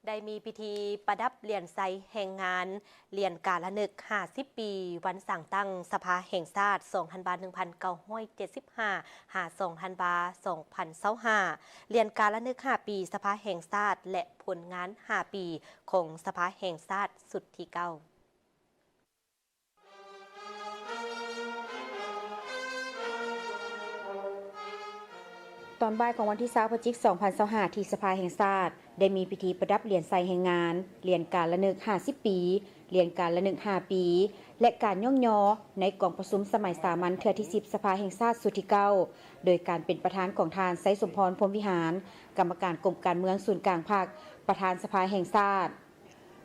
ได้มีพิธีประดับเหรียญไซแห่งงานเหรียญการละนึก50 ปีวันสั่งตั้งสภาแห่งชาติ2,000 บาท 1975 หา 2,000 บาท 2025เหรียญการละนึก5 ปีสภาแห่งชาติและผลงาน5 ปีของสภาแห่งชาติสุดที่เก้าตอนบ่ายของวันที่20 พฤศจิกายน 2025 ที่สภาแห่งชาติได้มีพิธีประดับเหรียญไซแห่งงานเหรียญการละนึก50 ปีเหรียญการละนึก5 ปีและการย่องยอในกองประชุมสมัยสามัญเทื่อที่10สภาแห่งชาติสุดที่9โดยการเป็นประธานของทานไซสมพรพรหมวิหารกรรมการกรมการเมืองศูนย์กลางภาคประธานสภาแห่งชาติ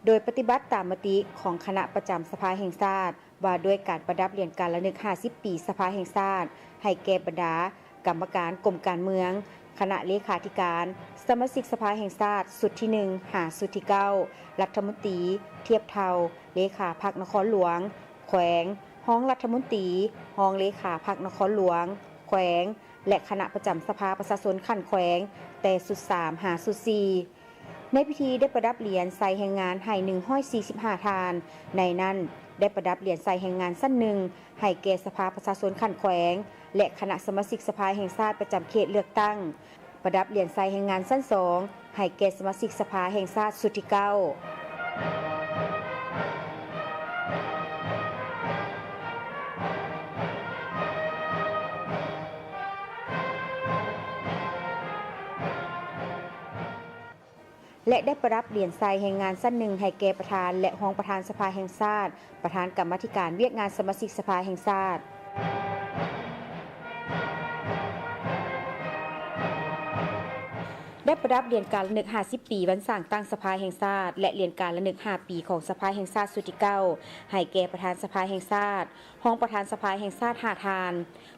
โดยปฏิบัติตามมติของคณะประจำสภาแห่งชาติว่าด้วยการประดับเหรียญการละนึก50 ปีสภาแห่งชาติให้แก่บรรดากรรมการกรมการเมืองคณะเลขาธิการสมาชิกสภาแห่งชาติสุดที่1หาสุดที่9รัฐมนตรีเทียบเท่าเลขาพรรคนครหลวงแขวงห้องรัฐมนตรีห้องเลขาพรรคนครหลวงแขวงและคณะประจำสภาประชาชนขั้นแขวงแต่สุด3หาสุด4ในพิธีได้ประดับเหรียญไซแห่งงานให้145 ทานในนั้นได้ประดับเหรียญไซแห่งงานสั้นหนึ่งให้แก่สภาประชาชนขั้นแขวงและคณะสมาชิกสภาแห่งชาติประจำเขตเลือกตั้งประดับเหรียญไซแห่งงานสั้น2ให้แก่สมาชิกสภาแห่งชาติสุดที่9และได้ประดับเหรียญไซแห่งงานสั้นหนึ่งให้แก่ประธานและรองประธานสภาแห่งชาติประธานกรรมาธิการเวียกงานสมาชิกสภาแห่งชาติได้ประดับเหรียญการละนึก50 ปีวันสร้างตั้งสภาแห่งชาติและเหรียญการละนึก5 ปีของสภาแห่งชาติสุดที่9ให้แก่ประธานสภาแห่งชาติรองประธานสภาแห่งชาติ5 ทาน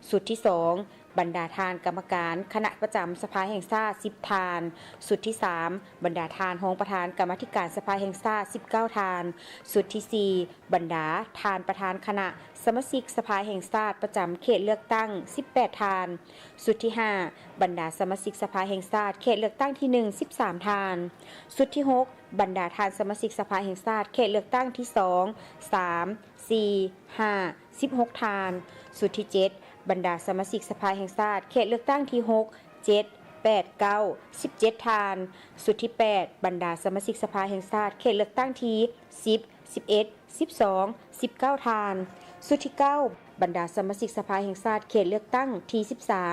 สุดที่2บรรดาทานกรรมการคณะประจำสภาแห่งชาติ10 ทานสุดที่3บรรดาทานรองประธานกรรมาธิการสภาแห่งชาติ19 ทานสุดที่4บรรดาทานประธานคณะสมาชิกสภาแห่งชาติประจำเขตเลือกตั้ง18 ทานสุดที่5บรรดาสมาชิกสภาแห่งชาติเขตเลือกตั้งที่1 13 ทานสุดที่6บรรดาทานสมาชิกสภาแห่งชาติเขตเลือกตั้งที่2 3 4 5 16 ทานสุดที่7บรรดาสมาชิกสภาแห่งชาติเขตเลือกตั้งที่6 7 8 9 17 ทานสุดที่8บรรดาสมาชิกสภาแห่งชาติเขตเลือกตั้งที่10 11 12 19 ทานสุดที่9บรรดาสมาชิกสภาแห่งชาติเขตเลือกตั้งที่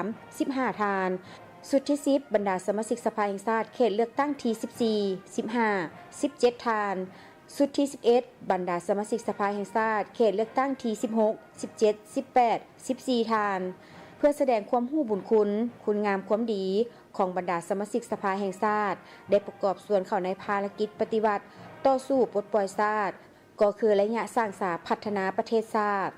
13 15 ทานสุดที่10บรรดาสมาชิกสภาแห่งชาติเขตเลือกตั้งที่14 15 17 ทานสุดที่11บรรดาสมาชิกสภาแห่งชาติเขตเลือกตั้งที่16 17 18 14 ทานเพื่อแสดงความรู้บุญคุณงามความดีของบรรดาสมาชิกสภาแห่งชาติได้ประกอบส่วนเข้าในภารกิจปฏิบัติต่อสู้ปลดปล่อยชาติก็คือระยะสร้างสรรค์พัฒนาประเทศชาติ